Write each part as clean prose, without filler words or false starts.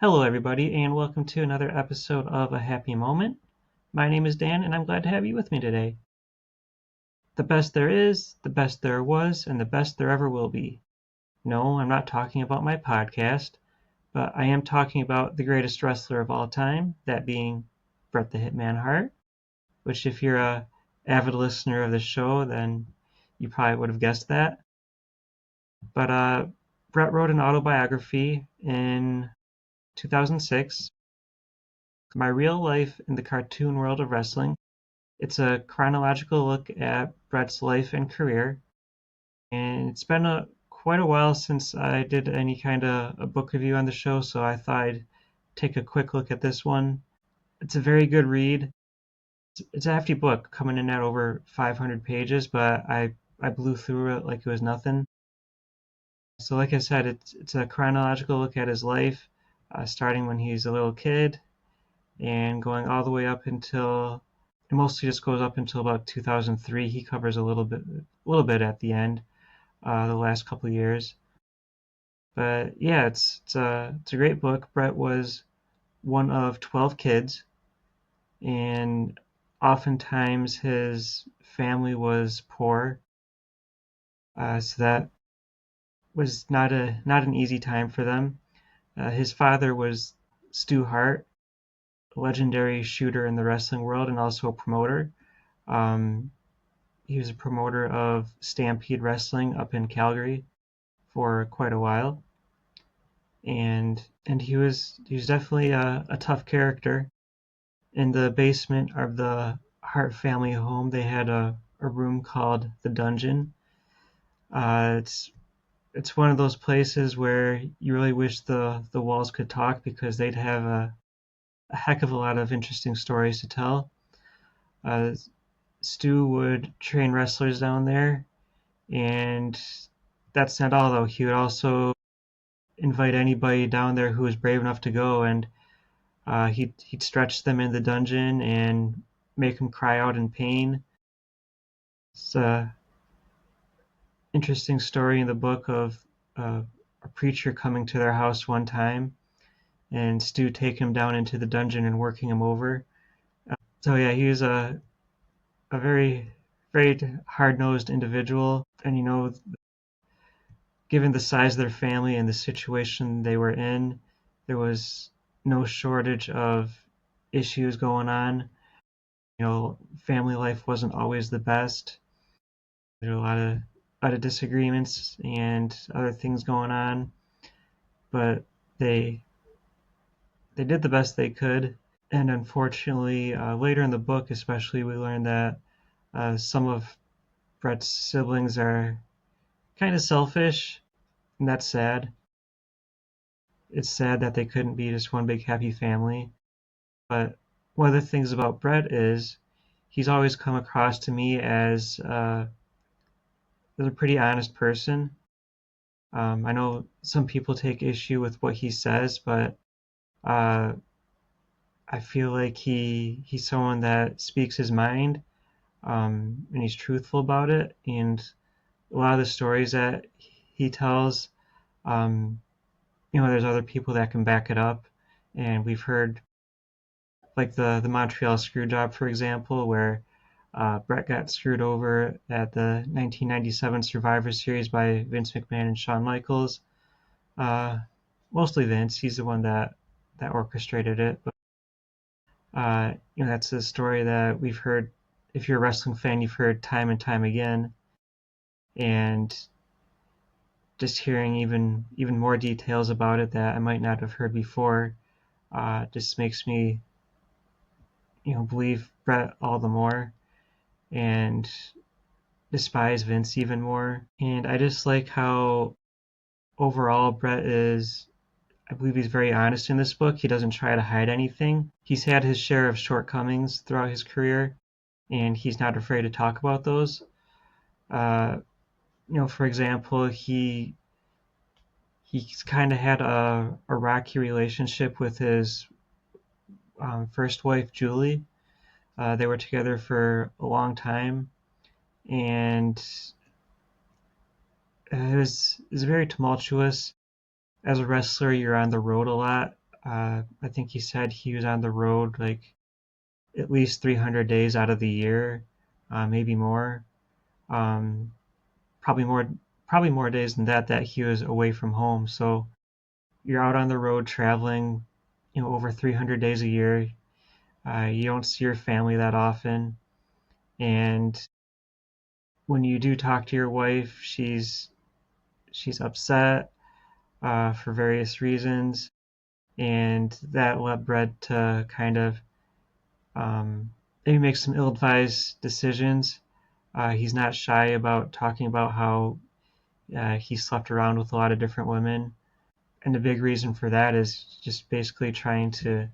Hello, everybody, and welcome to another episode of A Happy Moment. My name is Dan, and I'm glad to have you with me today. The best there is, the best there was, and the best there ever will be. No, I'm not talking about my podcast, but I am talking about the greatest wrestler of all time, that being Bret the Hitman Hart, which, if you're a avid listener of the show, then you probably would have guessed that. But Bret wrote an autobiography in 2006, My Real Life in the Cartoon World of Wrestling. It's a chronological look at Bret's life and career, and it's been quite a while since I did any kind of a book review on the show, so I thought I'd take a quick look at this one. It's a very good read. It's a hefty book, coming in at over 500 pages, but I blew through it like it was nothing. So, like I said, it's a chronological look at his life, starting when he's a little kid and going all the way up until it mostly just goes up until about 2003. He covers a little bit at the end, the last couple of years. But yeah, it's a great book. Bret was one of 12 kids, and oftentimes his family was poor, so that was not an easy time for them. His father was Stu Hart, a legendary shooter in the wrestling world and also a promoter. Um, he was a promoter of Stampede Wrestling up in Calgary for quite a while, and he was definitely a tough character. In the basement of the Hart family home, they had a room called the Dungeon. It's one of those places where you really wish the walls could talk because they'd have a heck of a lot of interesting stories to tell. Uh, Stu would train wrestlers down there, and that's not all though. He would also invite anybody down there who was brave enough to go, and he'd stretch them in the dungeon and make them cry out in pain. It's a interesting story in the book of a preacher coming to their house one time, and Stu taking him down into the dungeon and working him over. So yeah, he was a very hard nosed individual, and given the size of their family and the situation they were in, there was no shortage of issues going on. Family life wasn't always the best. There were a lot of disagreements and other things going on, but they they did the best they could. And unfortunately, later in the book, especially, we learn that some of Brett's siblings are kind of selfish, and that's sad. It's sad that they couldn't be just one big happy family. But one of the things about Bret is he's always come across to me as a pretty honest person. I know some people take issue with what he says, but uh, I feel like he's someone that speaks his mind, and he's truthful about it. And a lot of the stories that he tells, um, there's other people that can back it up. And we've heard like the Montreal Screwjob, for example, where Bret got screwed over at the 1997 Survivor Series by Vince McMahon and Shawn Michaels. Uh, Mostly Vince. He's the one that orchestrated it. But that's a story that we've heard. If you're a wrestling fan, you've heard time and time again. And just hearing even more details about it that I might not have heard before, just makes me believe Bret all the more and despise Vince even more. And I just like how overall Bret is. I believe he's very honest in this book. He doesn't try to hide anything. He's had his share of shortcomings throughout his career, and he's not afraid to talk about those. Uh, for example, he's kind of had a rocky relationship with his first wife, Julie. They were together for a long time, and it was very tumultuous. As a wrestler, you're on the road a lot. I think he said he was on the road like at least 300 days out of the year, maybe more. Um, probably more, probably more days than that he was away from home. So you're out on the road traveling, over 300 days a year. You don't see your family that often, and when you do talk to your wife, she's upset for various reasons, and that led Bret to kind of maybe make some ill-advised decisions. He's not shy about talking about how he slept around with a lot of different women, and the big reason for that is just basically trying to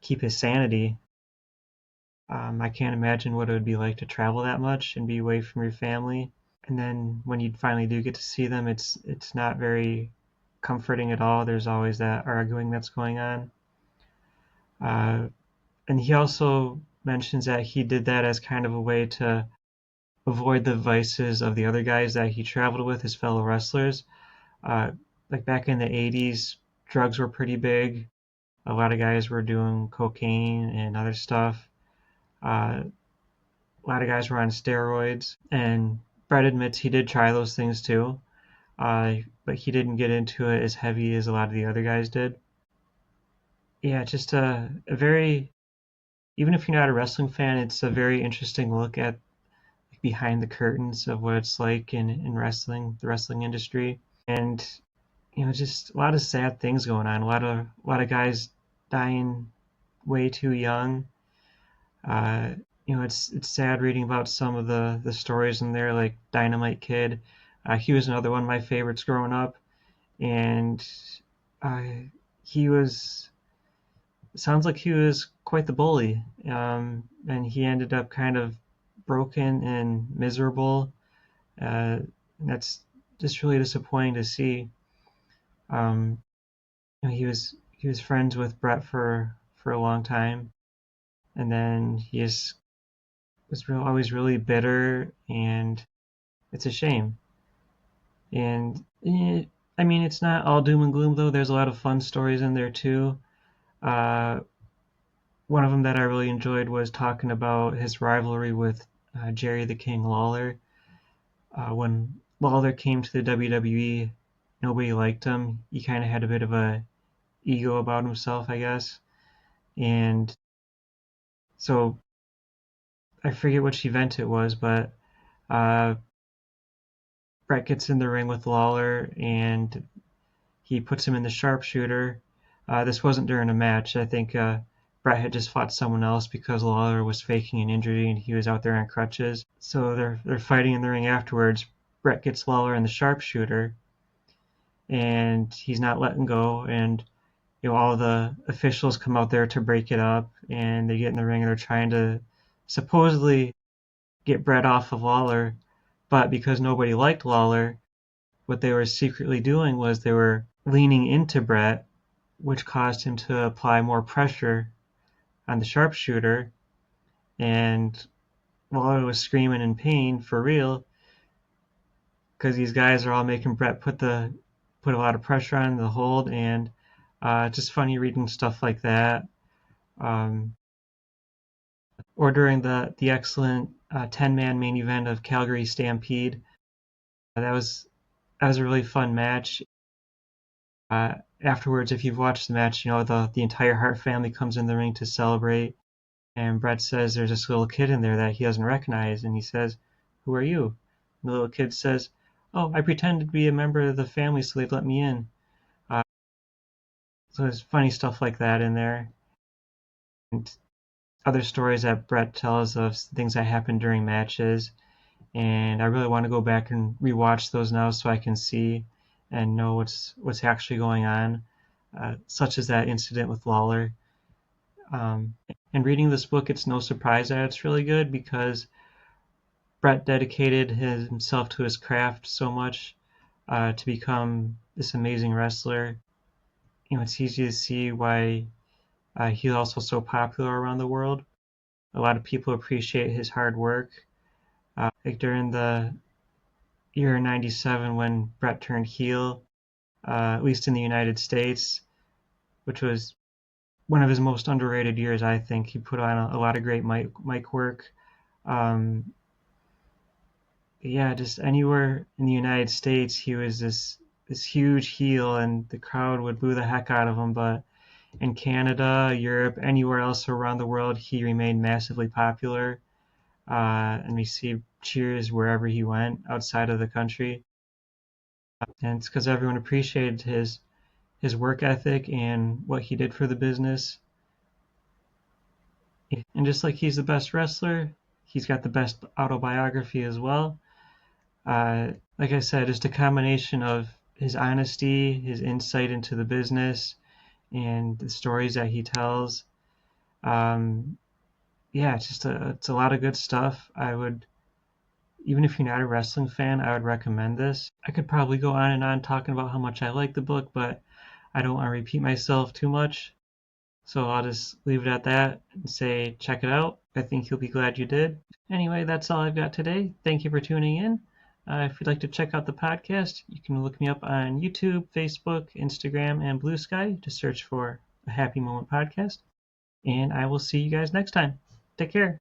keep his sanity. I can't imagine what it would be like to travel that much and be away from your family. And then when you finally do get to see them, it's not very comforting at all. There's always that arguing that's going on. Uh, and he also mentions that he did that as kind of a way to avoid the vices of the other guys that he traveled with, his fellow wrestlers. Uh, like back in the 80s, drugs were pretty big. A lot of guys were doing cocaine and other stuff. A lot of guys were on steroids, and Bret admits he did try those things too, but he didn't get into it as heavy as a lot of the other guys did. Yeah, just a very, even if you're not a wrestling fan, it's a very interesting look at behind the curtains of what it's like in wrestling, the wrestling industry, and just a lot of sad things going on. A lot of guys dying way too young. Uh, it's sad reading about some of the stories in there, like Dynamite Kid. He was another one of my favorites growing up, and uh, he was sounds like he was quite the bully, and he ended up kind of broken and miserable. And that's just really disappointing to see. Um, he was friends with Bret for a long time, and then he just was always really bitter, and it's a shame. And I mean, it's not all doom and gloom though. There's a lot of fun stories in there too. Uh, One of them that I really enjoyed was talking about his rivalry with Jerry the King Lawler. When Lawler came to the WWE, nobody liked him. He kind of had a bit of a ego about himself, I guess. And so I forget which event it was, but uh, Bret gets in the ring with Lawler and he puts him in the sharpshooter. This wasn't during a match. I think Bret had just fought someone else because Lawler was faking an injury and he was out there on crutches. So they're fighting in the ring afterwards. Bret gets Lawler in the sharpshooter and he's not letting go. And all the officials come out there to break it up and they get in the ring and they're trying to supposedly get Bret off of Lawler. But because nobody liked Lawler, what they were secretly doing was they were leaning into Bret, which caused him to apply more pressure on the sharpshooter. And Lawler was screaming in pain for real because these guys are all making Bret put a lot of pressure on the hold, and just funny reading stuff like that. Um, or during the excellent 10-man main event of Calgary Stampede, that was a really fun match. Afterwards, if you've watched the match, the entire Hart family comes in the ring to celebrate. And Bret says there's this little kid in there that he doesn't recognize, and he says, "Who are you?" And the little kid says, "Oh, I pretended to be a member of the family so they'd let me in." Uh, so there's funny stuff like that in there, and other stories that Bret tells of things that happened during matches. And I really want to go back and rewatch those now so I can see and know what's actually going on, such as that incident with Lawler. And reading this book, it's no surprise that it's really good because Bret dedicated himself to his craft so much to become this amazing wrestler. It's easy to see why he's also so popular around the world. A lot of people appreciate his hard work. Like during the year '97 when Bret turned heel, at least in the United States, which was one of his most underrated years, I think. He put on a lot of great mic work. Um, yeah, just anywhere in the United States, he was this huge heel, and the crowd would boo the heck out of him. But in Canada, Europe, anywhere else around the world, he remained massively popular and received cheers wherever he went outside of the country. And it's because everyone appreciated his work ethic and what he did for the business. And just like he's the best wrestler, he's got the best autobiography as well. Uh, like I said, just a combination of his honesty, his insight into the business, and the stories that he tells. Um, yeah, it's a lot of good stuff. I would, even if you're not a wrestling fan, I would recommend this. I could probably go on and on talking about how much I like the book, but I don't want to repeat myself too much. So I'll just leave it at that and say check it out. I think you'll be glad you did. Anyway, that's all I've got today. Thank you for tuning in. If you'd like to check out the podcast, you can look me up on YouTube, Facebook, Instagram, and Blue Sky. Just search for a Happy Moment Podcast. And I will see you guys next time. Take care.